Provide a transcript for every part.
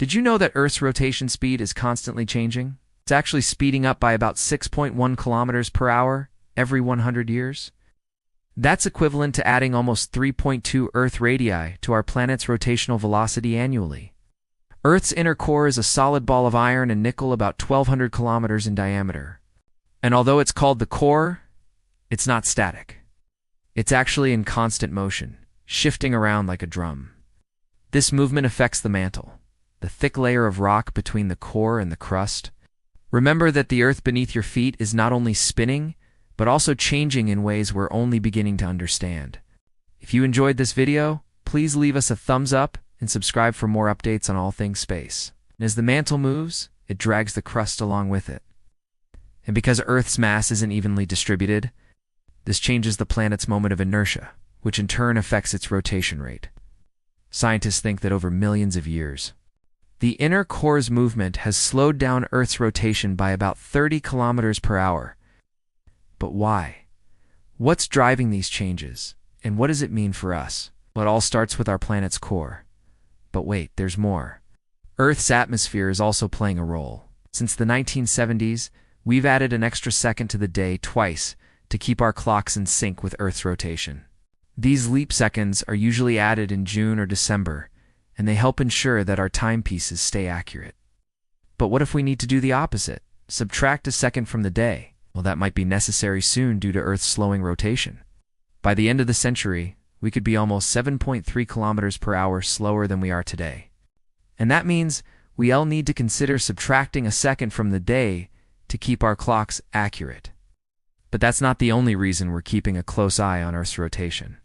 Did you know that Earth's rotation speed is constantly changing? It's actually speeding up by about 6.1 kilometers per hour every 100 years. That's equivalent to adding almost 3.2 Earth radii to our planet's rotational velocity annually. Earth's inner core is a solid ball of iron and nickel about 1,200 kilometers in diameter. And although it's called the core, it's not static. It's actually in constant motion, shifting around like a drum. This movement affects the mantle, the thick layer of rock between the core and the crust. Remember that the Earth beneath your feet is not only spinning, but also changing in ways we're only beginning to understand. If you enjoyed this video, please leave us a thumbs up and subscribe for more updates on all things space. And as the mantle moves, it drags the crust along with it. And because Earth's mass isn't evenly distributed, this changes the planet's moment of inertia, which in turn affects its rotation rate. Scientists think that over millions of years, the inner core's movement has slowed down Earth's rotation by about 30 kilometers per hour. But why? What's driving these changes, and what does it mean for us? Well, it all starts with our planet's core. But wait, there's more. Earth's atmosphere is also playing a role. Since the 1970s, we've added an extra second to the day twice to keep our clocks in sync with Earth's rotation. These leap seconds are usually added in June or December, and they help ensure that our timepieces stay accurate. But what if we need to do the opposite? Subtract a second from the day? Well, that might be necessary soon due to Earth's slowing rotation. By the end of the century, we could be almost 7.3 kilometers per hour slower than we are today. And that means we'll need to consider subtracting a second from the day to keep our clocks accurate. But that's not the only reason we're keeping a close eye on Earth's rotation.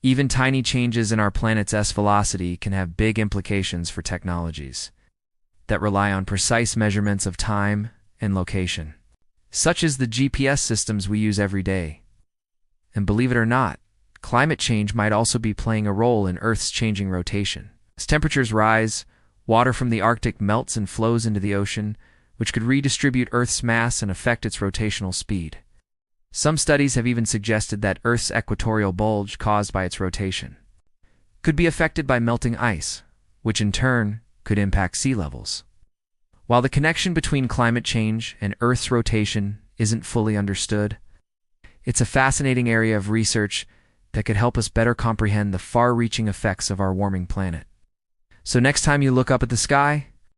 Even tiny changes in our planet's velocity can have big implications for technologies that rely on precise measurements of time and location, such as the GPS systems we use every day. And believe it or not, climate change might also be playing a role in Earth's changing rotation. As temperatures rise, water from the Arctic melts and flows into the ocean, which could redistribute Earth's mass and affect its rotational speed. Some studies have even suggested that Earth's equatorial bulge caused by its rotation could be affected by melting ice, which in turn could impact sea levels. While the connection between climate change and Earth's rotation isn't fully understood, it's a fascinating area of research that could help us better comprehend the far-reaching effects of our warming planet. So next time you look up at the sky,